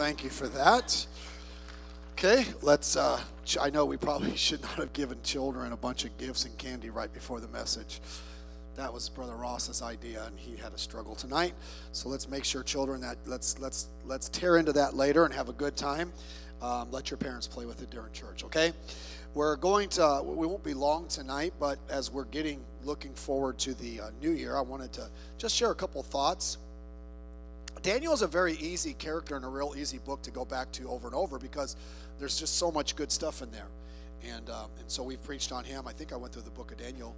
Thank you for that. Okay, let's, I know we probably should not have given children a bunch of gifts and candy right before the message. That was Brother Ross's idea, and he had a struggle tonight. So let's make sure, children, that let's tear into that later and have a good time. Let your parents play with it during church, okay? We're going to, we won't be long tonight, but as we're looking forward to the new year, I wanted to just share a couple thoughts. Daniel is a very easy character and a real easy book to go back to over and over because there's just so much good stuff in there. And so we've preached on him. I think I went through the book of Daniel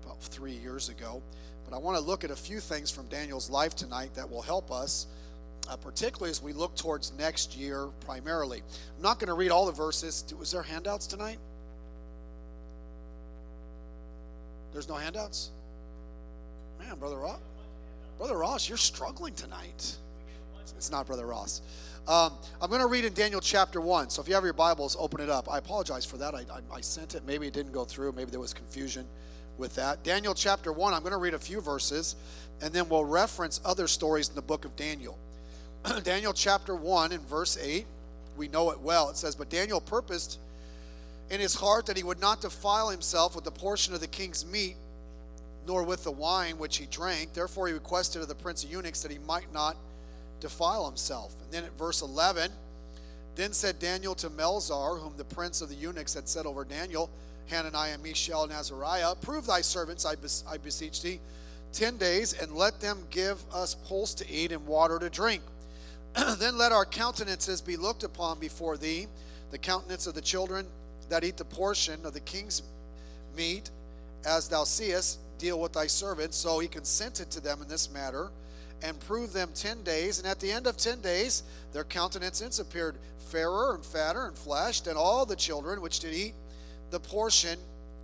about 3 years ago. But I want to look at a few things from Daniel's life tonight that will help us, particularly as we look towards next year primarily. I'm not going to read all the verses. Was there handouts tonight? There's no handouts? Man, Brother Ross, you're struggling tonight. It's not Brother Ross. I'm going to read in Daniel chapter 1. So if you have your Bibles, open it up. I apologize for that. I sent it. Maybe it didn't go through. Maybe there was confusion with that. Daniel chapter 1, I'm going to read a few verses, and then we'll reference other stories in the book of Daniel. Daniel chapter 1 and verse 8, we know it well. It says, "But Daniel purposed in his heart that he would not defile himself with the portion of the king's meat, nor with the wine which he drank. Therefore he requested of the prince of eunuchs that he might not defile himself." And then at verse 11, "Then said Daniel to Melzar, whom the prince of the eunuchs had set over Daniel, Hananiah, Mishael, and Azariah, prove thy servants, I beseech thee, 10 days, and let them give us pulse to eat and water to drink. Then let our countenances be looked upon before thee, the countenance of the children that eat the portion of the king's meat, as thou seest, deal with thy servants." So he consented to them in this matter, and proved them 10 days. And at the end of 10 days, their countenances appeared fairer and fatter and fleshed than all the children which did eat the portion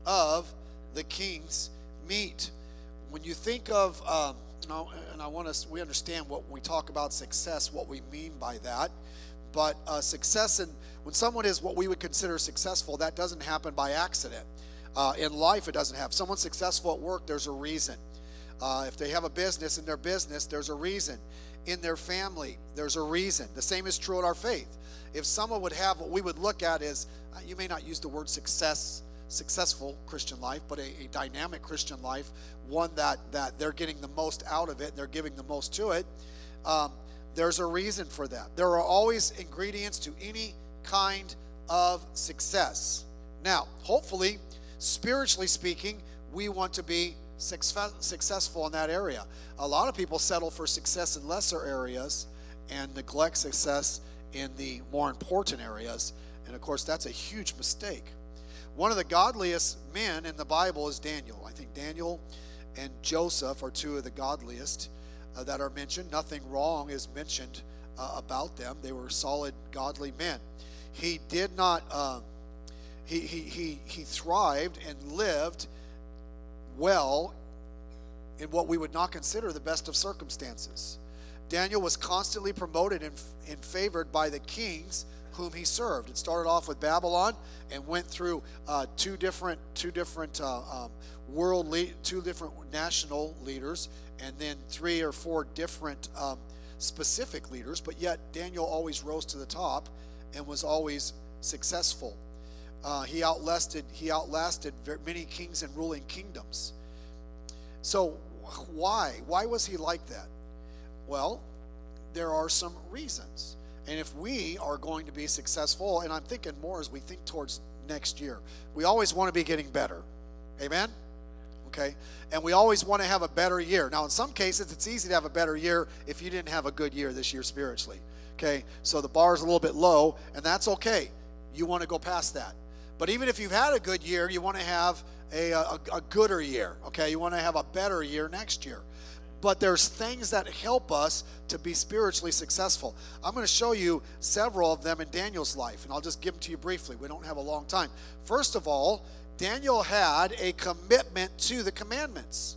of the king's meat. When you think of, and we understand what we talk about success, what we mean by that. But success, and when someone is what we would consider successful, that doesn't happen by accident. In life, it doesn't happen. Someone successful at work, there's a reason. If they have a business, in their business, there's a reason. In their family, there's a reason. The same is true in our faith. If someone would have what we would look at is, you may not use the word successful Christian life, but a dynamic Christian life, one that they're getting the most out of it, and they're giving the most to it, there's a reason for that. There are always ingredients to any kind of success. Now, hopefully, spiritually speaking, we want to be successful in that area. A lot of people settle for success in lesser areas and neglect success in the more important areas. And of course, that's a huge mistake. One of the godliest men in the Bible is Daniel. I think Daniel and Joseph are two of the godliest that are mentioned. Nothing wrong is mentioned about them. They were solid, godly men. He did not, he thrived and lived well in what we would not consider the best of circumstances. Daniel was constantly promoted and favored by the kings whom he served. It started off with Babylon and went through two different national leaders, and then 3 or 4 different specific leaders. But yet Daniel always rose to the top and was always successful. He outlasted many kings and ruling kingdoms. So why was he like that? Well, there are some reasons. And if we are going to be successful, and I'm thinking more as we think towards next year, we always want to be getting better. Amen? Okay? And we always want to have a better year. Now, in some cases, it's easy to have a better year if you didn't have a good year this year spiritually. Okay? So the bar is a little bit low, and that's okay. You want to go past that. But even if you've had a good year, you want to have a gooder year. Okay? You want to have a better year next year. But there's things that help us to be spiritually successful. I'm going to show you several of them in Daniel's life, and I'll just give them to you briefly. We don't have a long time. First of all, Daniel had a commitment to the commandments.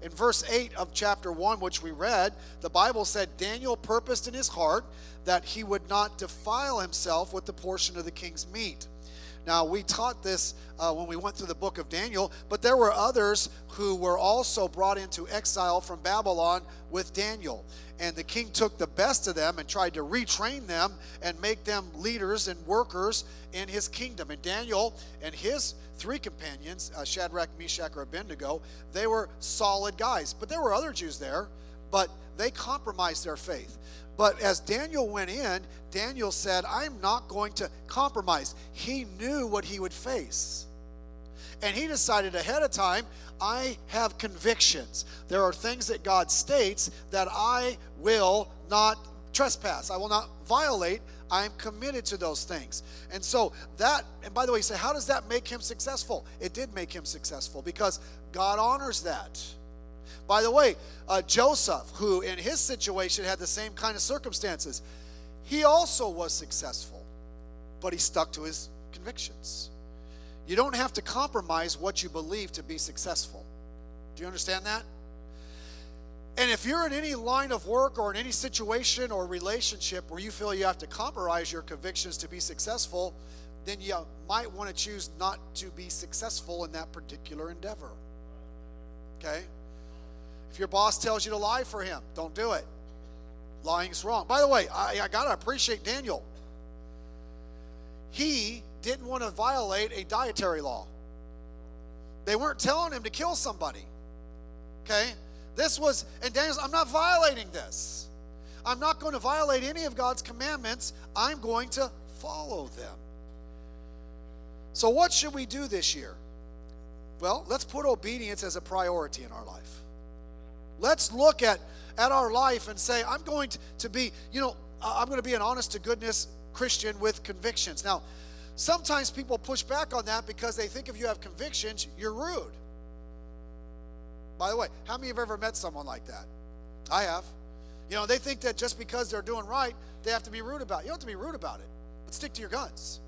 In verse 8 of chapter 1, which we read, the Bible said, "Daniel purposed in his heart that he would not defile himself with the portion of the king's meat, Now, we taught this when we went through the book of Daniel, but there were others who were also brought into exile from Babylon with Daniel. And the king took the best of them and tried to retrain them and make them leaders and workers in his kingdom. And Daniel and his three companions, Shadrach, Meshach, or Abednego, they were solid guys. But there were other Jews there, but they compromised their faith. But as Daniel went in, Daniel said, I'm not going to compromise. He knew what he would face. And he decided ahead of time, I have convictions. There are things that God states that I will not trespass. I will not violate. I'm committed to those things. And so that, and by the way, you say, how does that make him successful? It did make him successful because God honors that. By the way, Joseph, who in his situation had the same kind of circumstances, he also was successful, but he stuck to his convictions. You don't have to compromise what you believe to be successful. Do you understand that? And if you're in any line of work or in any situation or relationship where you feel you have to compromise your convictions to be successful, then you might want to choose not to be successful in that particular endeavor. Okay? If your boss tells you to lie for him, don't do it. Lying's wrong. By the way, I got to appreciate Daniel. He didn't want to violate a dietary law. They weren't telling him to kill somebody. Okay? This was, and Daniel's, I'm not violating this. I'm not going to violate any of God's commandments. I'm going to follow them. So what should we do this year? Well, let's put obedience as a priority in our life. Let's look at our life and say, I'm going to be, I'm going to be an honest-to-goodness Christian with convictions. Now, sometimes people push back on that because they think if you have convictions, you're rude. By the way, how many of you have ever met someone like that? I have. They think that just because they're doing right, they have to be rude about it. You don't have to be rude about it, but stick to your guns.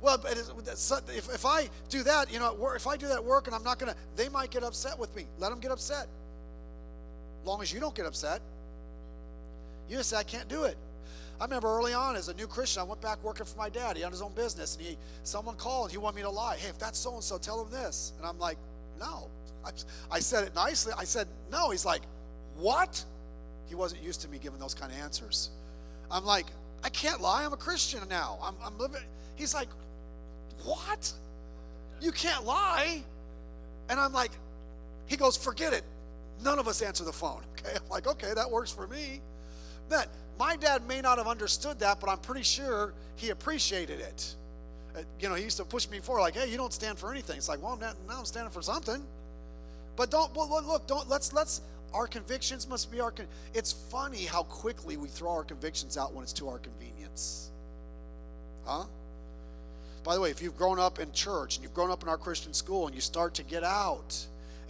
Well, but if I do that, if I do that work and I'm not going to, they might get upset with me. Let them get upset. As long as you don't get upset. You just say, I can't do it. I remember early on as a new Christian, I went back working for my dad. He had his own business, and someone called and he wanted me to lie. Hey, if that's so-and-so, tell him this. And I'm like, no. I said it nicely. I said, no. He's like, what? He wasn't used to me giving those kind of answers. I'm like, I can't lie. I'm a Christian now. I'm living. He's like, what? You can't lie? And I'm like, he goes, forget it. None of us answer the phone. Okay, I'm like, okay, that works for me. Then my dad may not have understood that, but I'm pretty sure he appreciated it. He used to push me forward, like, hey, you don't stand for anything. It's like, well, now I'm standing for something. But let's. Our convictions must be it's funny how quickly we throw our convictions out when it's to our convenience. Huh? By the way, if you've grown up in church and you've grown up in our Christian school and you start to get out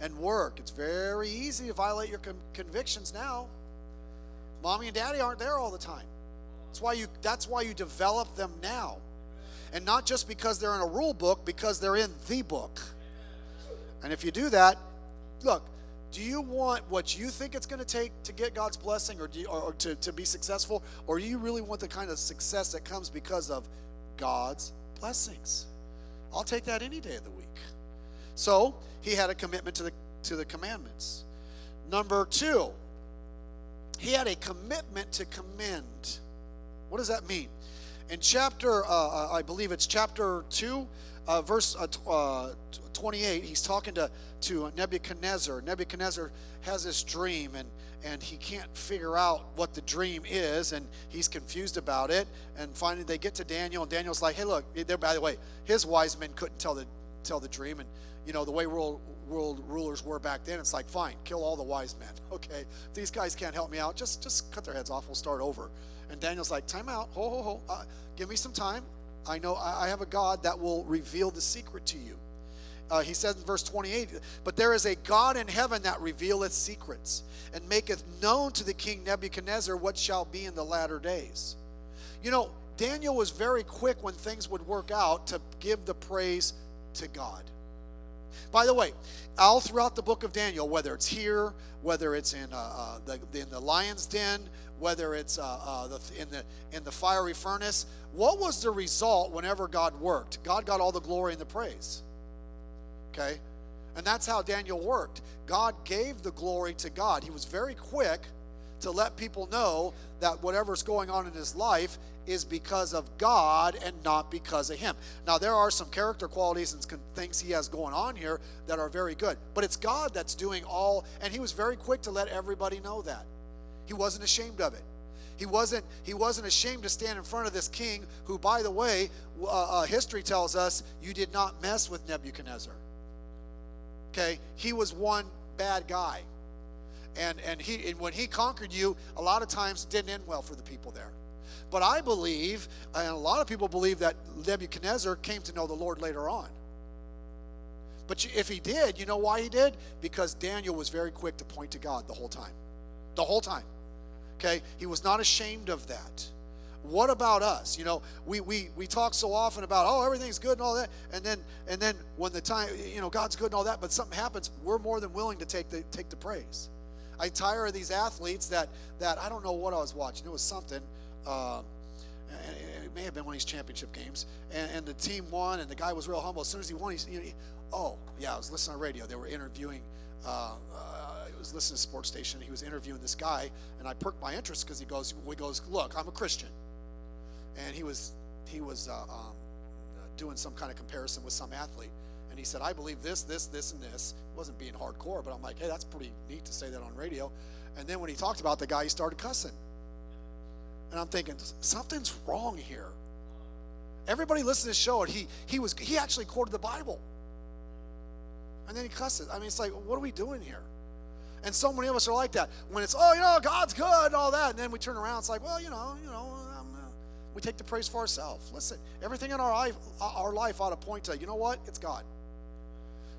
and work, it's very easy to violate your convictions now. Mommy and daddy aren't there all the time. That's why you develop them now. And not just because they're in a rule book, because they're in the book. And if you do that, look, do you want what you think it's going to take to get God's blessing or to be successful? Or do you really want the kind of success that comes because of God's blessings? I'll take that any day of the week. So he had a commitment to the commandments. Number 2, he had a commitment to commend. What does that mean? In chapter, I believe it's chapter 2, verse 28, he's talking to Nebuchadnezzar. Nebuchadnezzar has this dream, and he can't figure out what the dream is, and he's confused about it. And finally they get to Daniel, and Daniel's like, hey, look, by the way, his wise men couldn't tell the dream. And the way world rulers were back then, it's like, fine, kill all the wise men. Okay, if these guys can't help me out, just cut their heads off, we'll start over. And Daniel's like, time out, give me some time. I know I have a God that will reveal the secret to you. He says in verse 28, but there is a God in heaven that revealeth secrets, and maketh known to the king Nebuchadnezzar what shall be in the latter days. Daniel was very quick when things would work out to give the praise to God. By the way, all throughout the book of Daniel, whether it's here, whether it's in the lion's den, whether it's in the fiery furnace, what was the result whenever God worked? God got all the glory and the praise. Okay? And that's how Daniel worked. God gave the glory to God. He was very quick to let people know that whatever's going on in his life is because of God and not because of him. Now, there are some character qualities and things he has going on here that are very good. But it's God that's doing all, and he was very quick to let everybody know that. He wasn't ashamed of it. He wasn't ashamed to stand in front of this king who, by the way, history tells us you did not mess with Nebuchadnezzar. Okay? He was one bad guy. And when he conquered you, a lot of times it didn't end well for the people there. But I believe, and a lot of people believe, that Nebuchadnezzar came to know the Lord later on. But if he did, you know why he did? Because Daniel was very quick to point to God the whole time. The whole time. Okay? He was not ashamed of that. What about us? You know, we talk so often about, oh, everything's good and all that, and then when the time, you know, God's good and all that, but something happens, we're more than willing to take the praise. I tire of these athletes that I don't know what I was watching. It was something. It may have been one of these championship games, and the team won, and the guy was real humble. As soon as he won, I was listening on radio. They were interviewing. I was listening to a sports station. He was interviewing this guy, and I perked my interest because he goes, look, I'm a Christian, and he was doing some kind of comparison with some athlete. And he said, I believe this, this, this, and this. He wasn't being hardcore, but I'm like, hey, that's pretty neat to say that on radio. And then when he talked about the guy, he started cussing. And I'm thinking, something's wrong here. Everybody listened to this show, and he actually quoted the Bible. And then he cusses. I mean, it's like, what are we doing here? And so many of us are like that. When it's, God's good and all that, and then we turn around, it's like, well, we take the praise for ourselves. Listen, everything in our life ought to point to, you know what? It's God.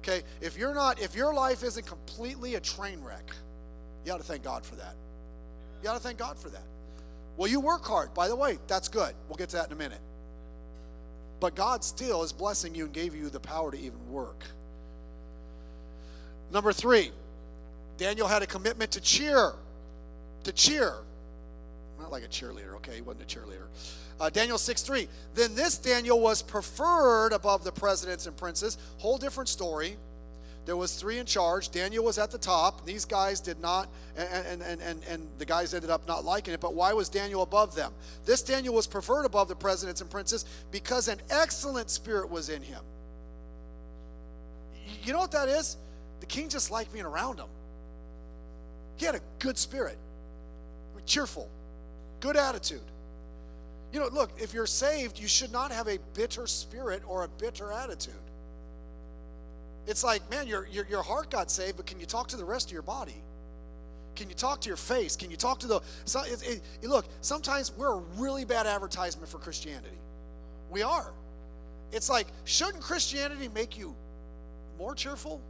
Okay, if your life isn't completely a train wreck, you ought to thank God for that. You ought to thank God for that. Well, you work hard. By the way, that's good. We'll get to that in a minute. But God still is blessing you and gave you the power to even work. Number 3, Daniel had a commitment to cheer. To cheer. Not like a cheerleader, okay? He wasn't a cheerleader. Daniel 6:3. Then this Daniel was preferred above the presidents and princes. Whole different story. There was 3 in charge. Daniel was at the top. These guys did not, and the guys ended up not liking it. But why was Daniel above them? This Daniel was preferred above the presidents and princes because an excellent spirit was in him. You know what that is? The king just liked being around him. He had a good spirit. Cheerful. Good attitude. You know, look, if you're saved, you should not have a bitter spirit or a bitter attitude. It's like, man, your heart got saved, but can you talk to the rest of your body? Can you talk to your face? Can you talk to look, sometimes we're a really bad advertisement for Christianity. We are. It's like, shouldn't Christianity make you more cheerful?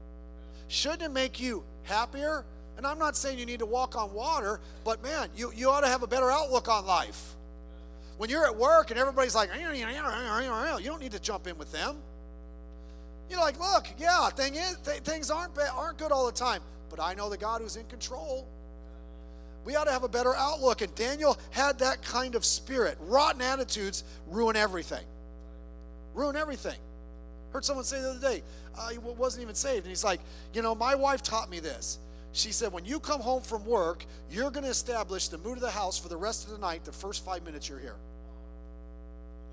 Shouldn't it make you happier? And I'm not saying you need to walk on water, but man, you ought to have a better outlook on life. When you're at work and everybody's like, you don't need to jump in with them. You're like, look, yeah, things aren't good all the time, but I know the God who's in control. We ought to have a better outlook, and Daniel had that kind of spirit. Rotten attitudes ruin everything. Ruin everything. Heard someone say the other day, he wasn't even saved, and he's like, my wife taught me this. She said, when you come home from work, you're going to establish the mood of the house for the rest of the night, the first 5 minutes you're here.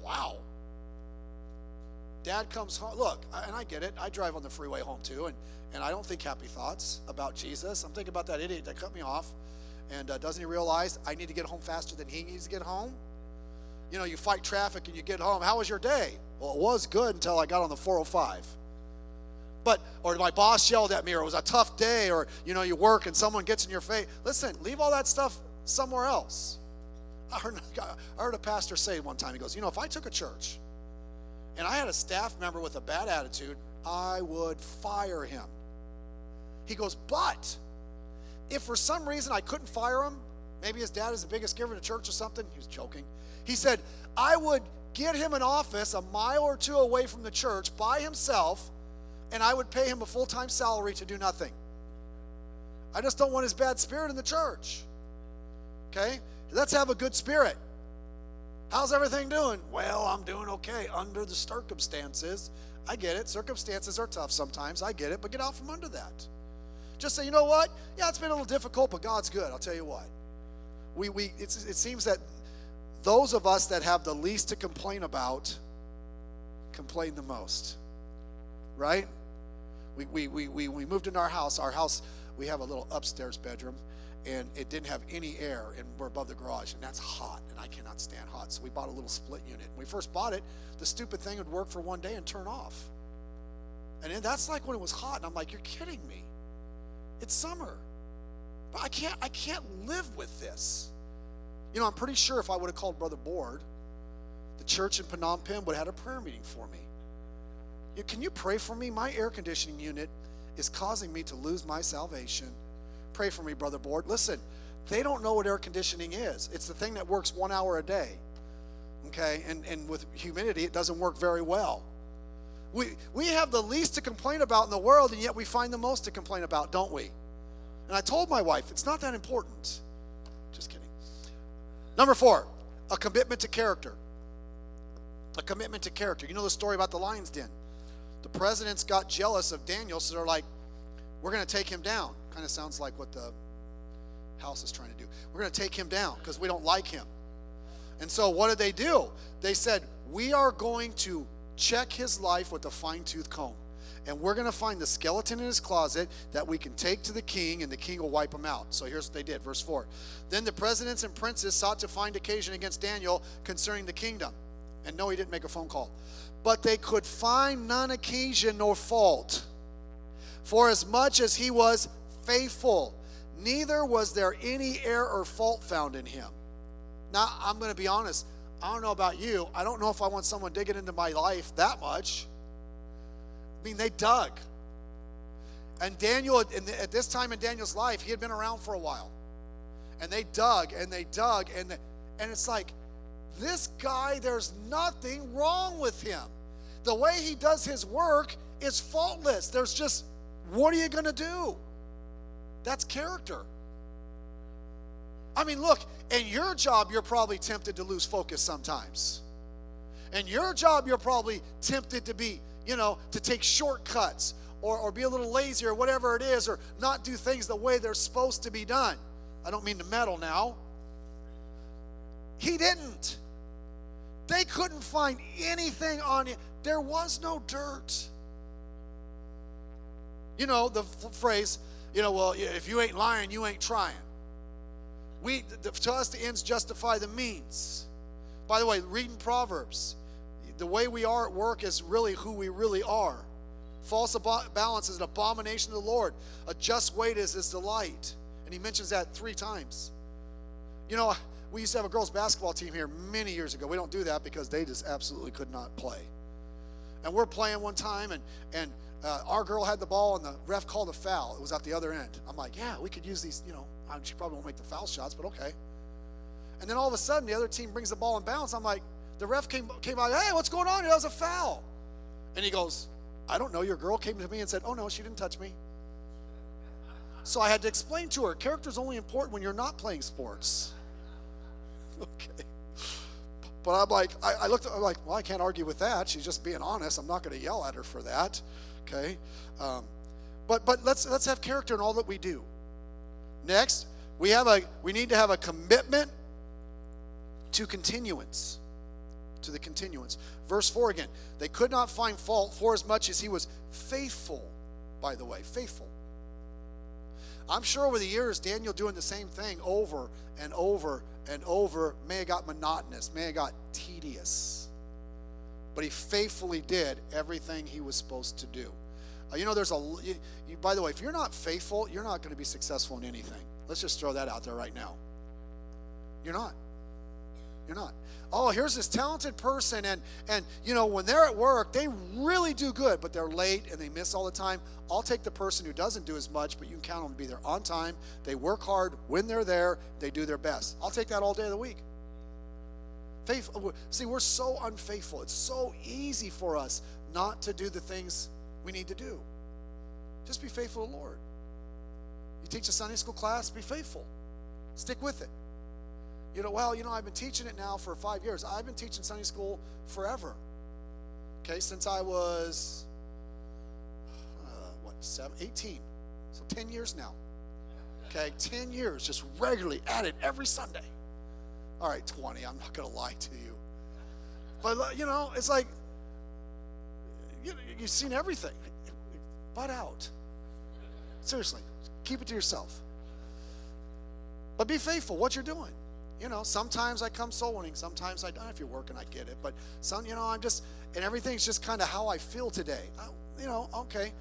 Wow. Dad comes home. Look, and I get it. I drive on the freeway home too, and I don't think happy thoughts about Jesus. I'm thinking about that idiot that cut me off, and doesn't he realize I need to get home faster than he needs to get home? You fight traffic and you get home. How was your day? Well, it was good until I got on the 405. Or my boss yelled at me, or it was a tough day, or, you work and someone gets in your face. Listen, leave all that stuff somewhere else. I heard a pastor say one time, he goes, if I took a church and I had a staff member with a bad attitude, I would fire him. He goes, but if for some reason I couldn't fire him, maybe his dad is the biggest giver to church or something, he was joking. He said, I would get him an office a mile or 2 away from the church by himself. and I would pay him a full-time salary to do nothing. I just don't want his bad spirit in the church. Okay? Let's have a good spirit. How's everything doing? Well, I'm doing okay under the circumstances. I get it. Circumstances are tough sometimes. I get it. But get out from under that. Just say, you know what? Yeah, it's been a little difficult, but God's good. I'll tell you what. It seems that those of us that have the least to complain about complain the most. Right? We moved into our house. Our house, we have a little upstairs bedroom, and it didn't have any air, and we're above the garage, and that's hot, and I cannot stand hot. So we bought a little split unit. When we first bought it, the stupid thing would work for one day and turn off. And then that's like when it was hot, and I'm like, you're kidding me. It's summer. But I can't live with this. You know, I'm pretty sure if I would have called Brother Board, the church in Phnom Penh would have had a prayer meeting for me. Can you pray for me? My air conditioning unit is causing me to lose my salvation. Pray for me, Brother Board. Listen, they don't know what air conditioning is. It's the thing that works 1 hour a day. Okay? And with humidity, it doesn't work very well. We have the least to complain about in the world, and yet we find the most to complain about, don't we? And I told my wife, it's not that important. Just kidding. Number 4, a commitment to character. A commitment to character. You know the story about the lion's den. The presidents got jealous of Daniel, so they're like, we're going to take him down. Kind of sounds like what the house is trying to do. We're going to take him down because we don't like him. And so what did they do? They said, we are going to check his life with a fine-tooth comb. And we're going to find the skeleton in his closet that we can take to the king, and the king will wipe him out. So here's what they did, verse 4. Then the presidents and princes sought to find occasion against Daniel concerning the kingdom. And no, he didn't make a phone call. But they could find none occasion nor fault, for as much as he was faithful, neither was there any error or fault found in him. Now, I'm going to be honest. I don't know about you. I don't know if I want someone digging into my life that much. I mean, they dug. And Daniel, at this time in Daniel's life, he had been around for a while. And they dug, and they dug, and it's like, this guy, there's nothing wrong with him. The way he does his work is faultless. There's just, what are you going to do? That's character. I mean, look, in your job, you're probably tempted to lose focus sometimes. In your job, you're probably tempted to be, to take shortcuts or be a little lazy or whatever it is, or not do things the way they're supposed to be done. I don't mean to meddle now. He didn't. They couldn't find anything on him. There was no dirt. You know, the phrase, well, if you ain't lying, you ain't trying. To us, the ends justify the means. By the way, reading Proverbs, the way we are at work is really who we really are. False balance is an abomination to the Lord. A just weight is his delight. And he mentions that 3 times. We used to have a girls' basketball team here many years ago. We don't do that because they just absolutely could not play. And we're playing one time, and our girl had the ball, and the ref called a foul. It was at the other end. I'm like, yeah, we could use these, she probably won't make the foul shots, but okay. And then all of a sudden, the other team brings the ball in bounds. I'm like, the ref came out, hey, what's going on? That was a foul. And he goes, I don't know. Your girl came to me and said, oh, no, she didn't touch me. So I had to explain to her, character's only important when you're not playing sports. Okay. But I'm like, I'm like, well, I can't argue with that. She's just being honest. I'm not going to yell at her for that. Okay. But let's have character in all that we do. Next, we need to have a commitment to continuance. To the continuance. Verse 4 again. They could not find fault for as much as he was faithful, by the way, faithful. I'm sure over the years, Daniel doing the same thing over and over and over may have got monotonous, may have got tedious. But he faithfully did everything he was supposed to do. By the way, if you're not faithful, you're not going to be successful in anything. Let's just throw that out there right now. You're not. You're not. Oh, here's this talented person, and when they're at work, they really do good, but they're late and they miss all the time. I'll take the person who doesn't do as much, but you can count on them to be there on time. They work hard. When they're there, they do their best. I'll take that all day of the week. See, we're so unfaithful. It's so easy for us not to do the things we need to do. Just be faithful to the Lord. You teach a Sunday school class, be faithful. Stick with it. I've been teaching it now for 5 years. I've been teaching Sunday school forever. Okay, since I was, 18. So 10 years now. Okay, 10 years, just regularly at it every Sunday. All right, 20, I'm not going to lie to you. But, it's like, you've seen everything. Butt out. Seriously, keep it to yourself. But be faithful, what you're doing. Sometimes I come soul winning, sometimes I don't. If you're working, I get it. But I'm just, and everything's just kind of how I feel today. Okay.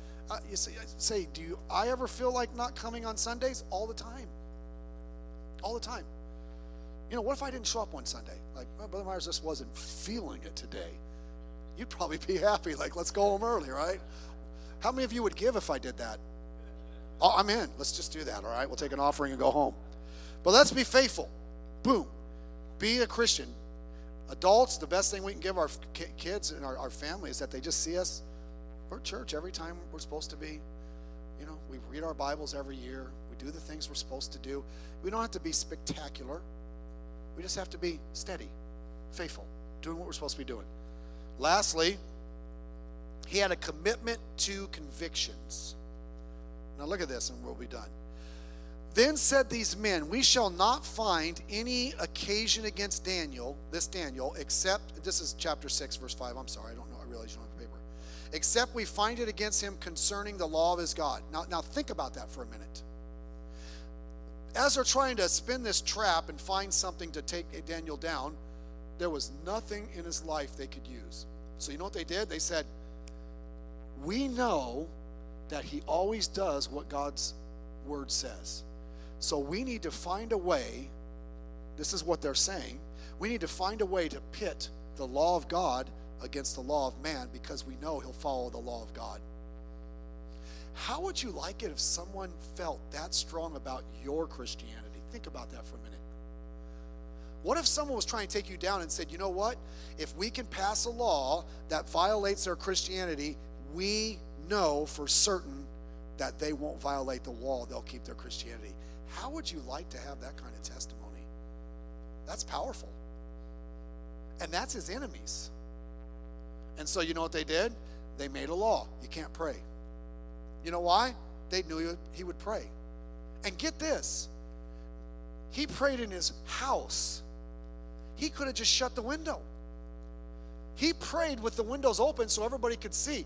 You say, I ever feel like not coming on Sundays? All the time. All the time. What if I didn't show up one Sunday? Like, well, Brother Meyers just wasn't feeling it today. You'd probably be happy, like, let's go home early, right? How many of you would give if I did that? Oh, I'm in. Let's just do that, all right? We'll take an offering and go home. But let's be faithful. Boom. Be a Christian. Adults, the best thing we can give our kids and our family is that they just see us. We're at church every time we're supposed to be. We read our Bibles every year. We do the things we're supposed to do. We don't have to be spectacular. We just have to be steady, faithful, doing what we're supposed to be doing. Lastly, he had a commitment to convictions. Now look at this and we'll be done. Then said these men, we shall not find any occasion against Daniel, except, this is chapter 6, verse 5. I'm sorry, I don't know. I realize you don't have paper. Except we find it against him concerning the law of his God. Now think about that for a minute. As they're trying to spin this trap and find something to take Daniel down, there was nothing in his life they could use. So you know what they did? They said, we know that he always does what God's word says. So we need to find a way, this is what they're saying, we need to find a way to pit the law of God against the law of man because we know he'll follow the law of God. How would you like it if someone felt that strong about your Christianity? Think about that for a minute. What if someone was trying to take you down and said, you know what? If we can pass a law that violates their Christianity, we know for certain that they won't violate the law, they'll keep their Christianity. How would you like to have that kind of testimony? That's powerful. And that's his enemies. And so you know what they did? They made a law. You can't pray. You know why? They knew he would pray. And get this. He prayed in his house. He could have just shut the window. He prayed with the windows open so everybody could see.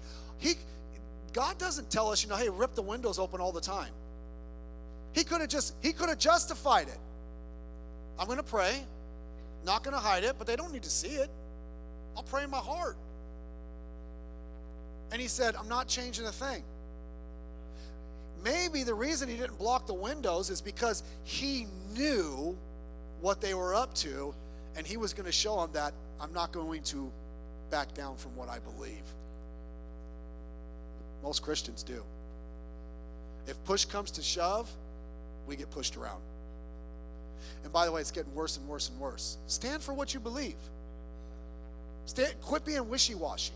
God doesn't tell us, hey, rip the windows open all the time. He could have justified it. I'm going to pray, not going to hide it, but they don't need to see it. I'll pray in my heart. And he said, I'm not changing a thing. Maybe the reason he didn't block the windows is because he knew what they were up to, and he was going to show them that I'm not going to back down from what I believe. Most Christians do. If push comes to shove, we get pushed around. And by the way, it's getting worse and worse and worse. Stand for what you believe. Quit being wishy-washy.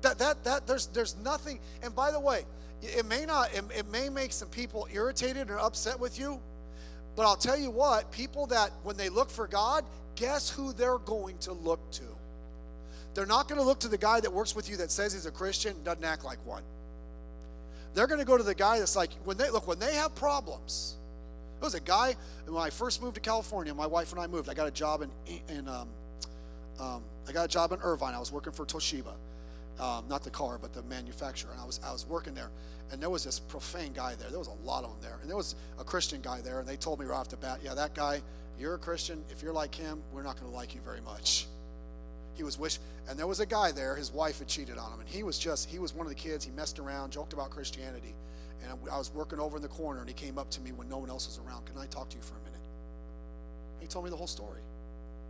There's nothing. And by the way, it may make some people irritated or upset with you, but I'll tell you what, people that when they look for God, guess who they're going to look to? They're not going to look to the guy that works with you that says he's a Christian and doesn't act like one. They're going to go to the guy that's like, when they have problems. There was a guy, when I first moved to California, my wife and I moved. I got a job in Irvine. I was working for Toshiba. Not the car, but the manufacturer. And I was working there. And there was this profane guy there. There was a lot of them there. And there was a Christian guy there. And they told me right off the bat, yeah, that guy, you're a Christian. If you're like him, we're not going to like you very much. And there was a guy there, his wife had cheated on him. And he was one of the kids. He messed around, joked about Christianity. And I was working over in the corner, and he came up to me when no one else was around. Can I talk to you for a minute? He told me the whole story.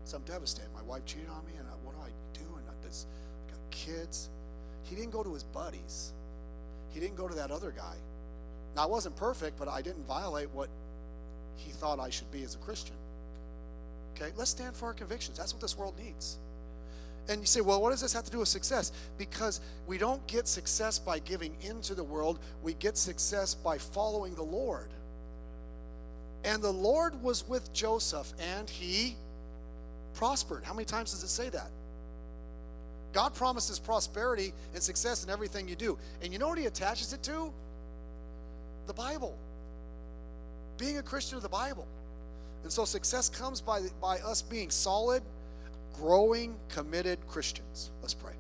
So I'm devastated. My wife cheated on me, and what do I do? And I got kids. He didn't go to his buddies. He didn't go to that other guy. Now, I wasn't perfect, but I didn't violate what he thought I should be as a Christian. Okay, let's stand for our convictions. That's what this world needs. And you say, well, what does this have to do with success? Because we don't get success by giving into the world. We get success by following the Lord. And the Lord was with Joseph, and he prospered. How many times does it say that? God promises prosperity and success in everything you do. And you know what he attaches it to? The Bible. Being a Christian of the Bible. And so success comes by us being solid, growing, committed Christians. Let's pray.